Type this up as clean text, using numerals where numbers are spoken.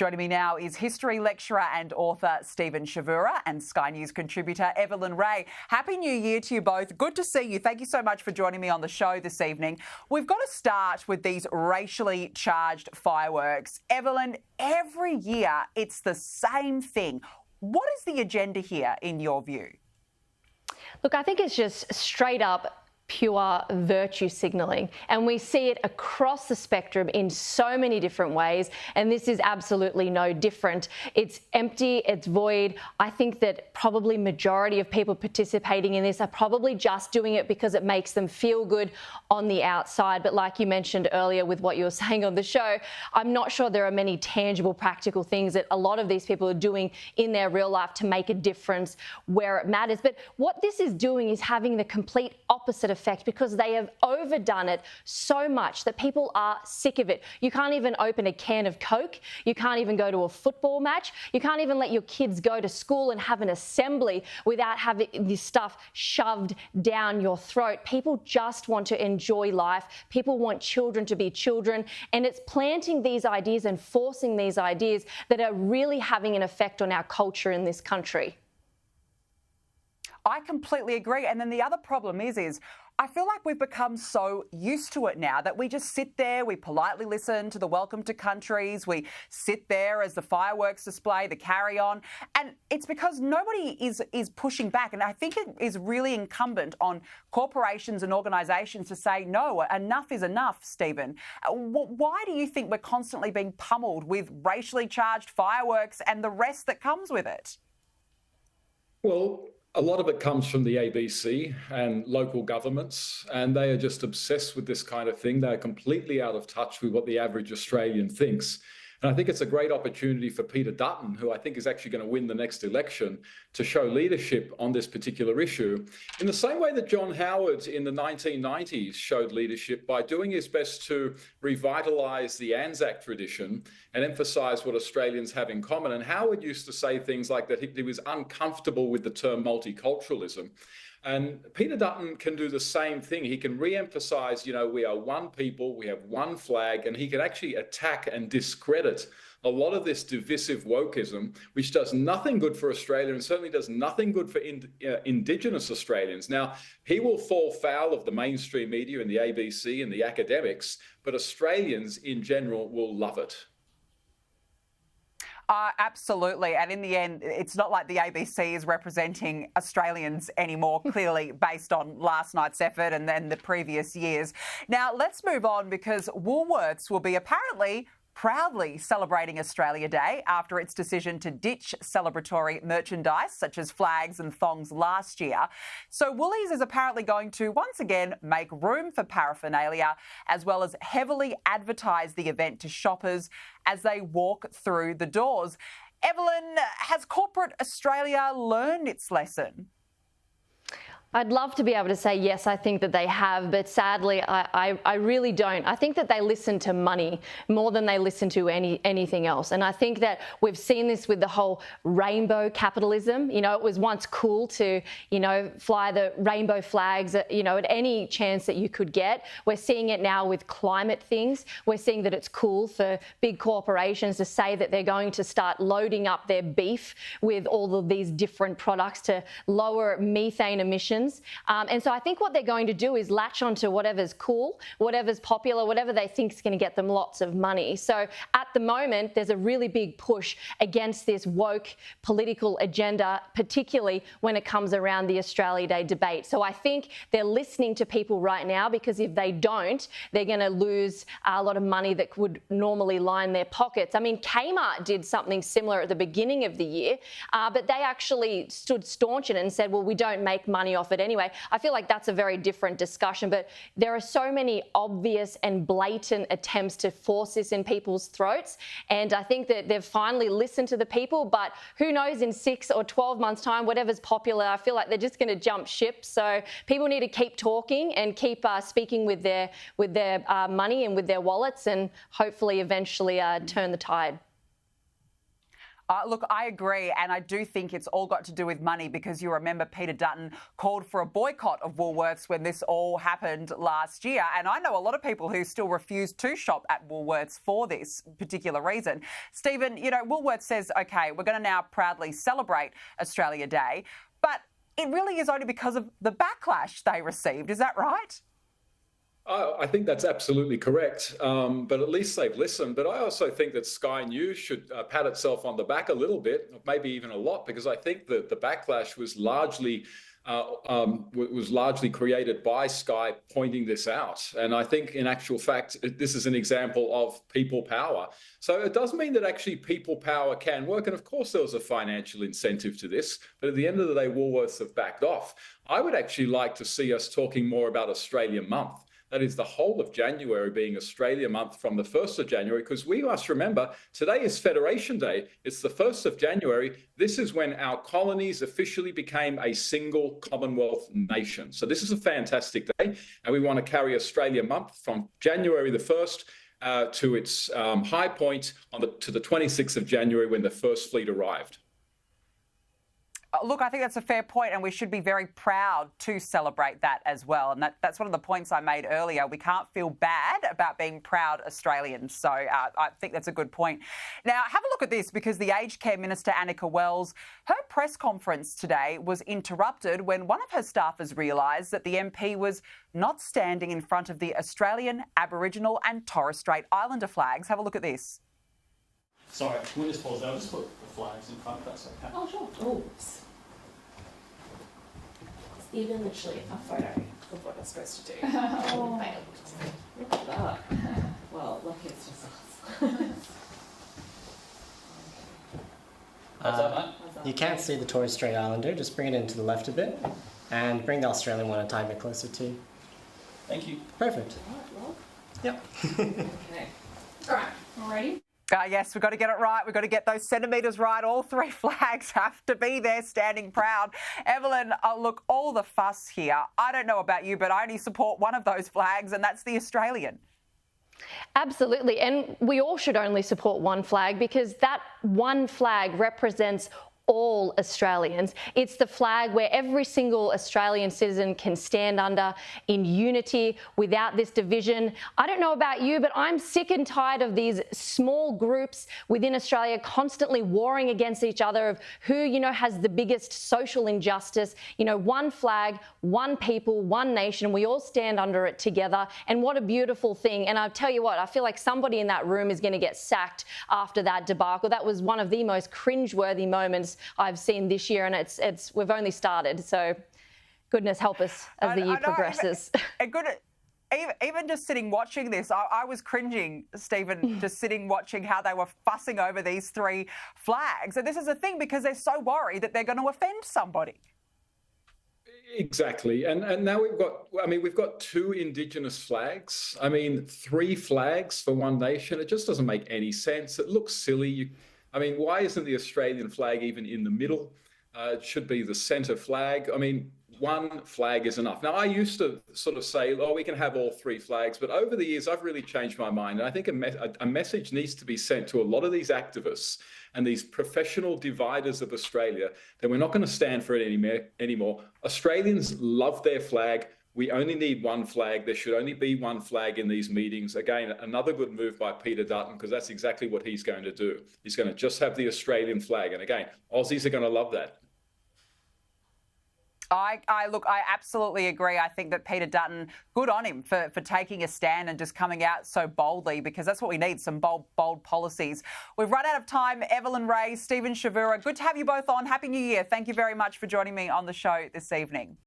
Joining me now is history lecturer and author Stephen Chavura and Sky News contributor Evelyn Rae. Happy New Year to you both. Good to see you. Thank you so much for joining me on the show this evening. We've got to start with these racially charged fireworks. Evelyn, every year it's the same thing. What is the agenda here in your view? Look, I think it's just straight up pure virtue signalling, and we see it across the spectrum in so many different ways, and this is absolutely no different. It's empty, it's void. I think that probably majority of people participating in this are probably just doing it because it makes them feel good on the outside, but like you mentioned earlier with what you were saying on the show, I'm not sure there are many tangible, practical things that a lot of these people are doing in their real life to make a difference where it matters. But what this is doing is having the complete opposite effect, because they have overdone it so much that people are sick of it. You can't even open a can of Coke. You can't even go to a football match. You can't even let your kids go to school and have an assembly without having this stuff shoved down your throat. People just want to enjoy life. People want children to be children. And it's planting these ideas and forcing these ideas that are really having an effect on our culture in this country. I completely agree. And then the other problem is I feel like we've become so used to it now that we just sit there, we politely listen to the welcome to countries, we sit there as the fireworks display, the carry on, and it's because nobody is pushing back. And I think it is really incumbent on corporations and organisations to say, no, enough is enough, Stephen. Why do you think we're constantly being pummeled with racially charged fireworks and the rest that comes with it? Well, a lot of it comes from the ABC and local governments, and they are just obsessed with this kind of thing. They're completely out of touch with what the average Australian thinks. And I think it's a great opportunity for Peter Dutton, who I think is actually going to win the next election, to show leadership on this particular issue, in the same way that John Howard in the 1990s showed leadership by doing his best to revitalise the Anzac tradition and emphasise what Australians have in common. And Howard used to say things like that he was uncomfortable with the term multiculturalism. And Peter Dutton can do the same thing. He can re-emphasise, we are one people, we have one flag, and he can actually attack and discredit a lot of this divisive wokeism, which does nothing good for Australia and certainly does nothing good for Indigenous Australians. Now, he will fall foul of the mainstream media and the ABC and the academics, but Australians in general will love it. Absolutely. And in the end, it's not like the ABC is representing Australians anymore, clearly based on last night's effort and then the previous years. Now, let's move on, because Woolworths will be apparently proudly celebrating Australia Day after its decision to ditch celebratory merchandise such as flags and thongs last year. So Woolies is apparently going to once again make room for paraphernalia, as well as heavily advertise the event to shoppers as they walk through the doors. Evelyn, has corporate Australia learned its lesson? I'd love to be able to say, yes, I think that they have, but sadly, I really don't. I think that they listen to money more than they listen to anything else. And I think that we've seen this with the whole rainbow capitalism. It was once cool to, fly the rainbow flags, at any chance that you could get. We're seeing it now with climate things. We're seeing that it's cool for big corporations to say that they're going to start loading up their beef with all of these different products to lower methane emissions. And so I think what they're going to do is latch onto whatever's cool, whatever's popular, whatever they think is going to get them lots of money. So at the moment, there's a really big push against this woke political agenda, particularly when it comes around the Australia Day debate. So I think they're listening to people right now, because if they don't, they're going to lose a lot of money that would normally line their pockets. I mean, Kmart did something similar at the beginning of the year, but they actually stood staunch in it and said, well, we don't make money off it anyway. I feel like that's a very different discussion, but there are so many obvious and blatant attempts to force this in people's throats, and I think that they've finally listened to the people, but who knows, in 6 or 12 months' time, whatever's popular, I feel like they're just going to jump ship. So people need to keep talking and keep speaking with their money and with their wallets, and hopefully eventually turn the tide. Look, I agree, and I do think it's all got to do with money because you remember Peter Dutton called for a boycott of Woolworths when this all happened last year, and I know a lot of people who still refuse to shop at Woolworths for this particular reason. Stephen, you know, Woolworths says, OK, we're going to now proudly celebrate Australia Day, but it really is only because of the backlash they received. Is that right? I think that's absolutely correct, but at least they've listened. But I also think that Sky News should pat itself on the back a little bit, maybe even a lot, because I think that the backlash was largely created by Sky pointing this out. And I think in actual fact, this is an example of people power. So it does mean that actually people power can work. And of course, there was a financial incentive to this. But at the end of the day, Woolworths have backed off. I would actually like to see us talking more about Australia Month. That is the whole of January being Australia Month from the 1st of January, because we must remember today is Federation Day. It's the 1st of January. This is when our colonies officially became a single Commonwealth nation. So this is a fantastic day. And we want to carry Australia Month from January the 1st to its high point to the 26th of January when the first fleet arrived. Look, I think that's a fair point, and we should be very proud to celebrate that as well. And that's one of the points I made earlier. We can't feel bad about being proud Australians. So I think that's a good point. Now, have a look at this, because the Aged Care Minister, Annika Wells, her press conference today was interrupted when one of her staffers realised that the MP was not standing in front of the Australian, Aboriginal and Torres Strait Islander flags. Have a look at this. Sorry, when this falls out, I'll just put the flags in front if that's okay. Oh, sure. Oops. It's even literally a photo of what it's supposed to do. Oh, look at that. Well, lucky it's just us. How's that, mate? You can't see the Torres Strait Islander, just bring it into the left a bit and bring the Australian one a tiny bit closer to you. Thank you. Perfect. Well, Yep. okay. All right, all ready? Yes, we've got to get it right. We've got to get those centimetres right. All three flags have to be there standing proud. Evelyn, look, all the fuss here. I don't know about you, but I only support one of those flags, and that's the Australian. Absolutely. And we all should only support one flag, because that one flag represents all Australians. It's the flag where every single Australian citizen can stand under in unity without this division. I don't know about you, but I'm sick and tired of these small groups within Australia constantly warring against each other of who, you know, has the biggest social injustice. You know, one flag, one people, one nation. We all stand under it together. And what a beautiful thing. And I'll tell you what, I feel like somebody in that room is going to get sacked after that debacle. That was one of the most cringeworthy moments I've seen this year, and we've only started. So, goodness help us as the year progresses. Even just sitting watching this, I was cringing, Stephen, just sitting watching how they were fussing over these three flags. And this is a thing because they're so worried that they're going to offend somebody. Exactly. And now we've got two Indigenous flags. I mean, three flags for one nation. It just doesn't make any sense. It looks silly. Why isn't the Australian flag even in the middle? It should be the centre flag. I mean, one flag is enough. Now, I used to sort of say, oh, we can have all three flags. But over the years, I've really changed my mind. And I think a message needs to be sent to a lot of these activists and these professional dividers of Australia that we're not going to stand for it anymore. Australians love their flag. We only need one flag. There should only be one flag in these meetings. Again, another good move by Peter Dutton, because that's exactly what he's going to do. He's going to just have the Australian flag. And again, Aussies are going to love that. I absolutely agree. I think that Peter Dutton, good on him for taking a stand and just coming out so boldly, because that's what we need, some bold policies. We've run out of time. Evelyn Rae, Stephen Shavura, good to have you both on. Happy New Year. Thank you very much for joining me on the show this evening.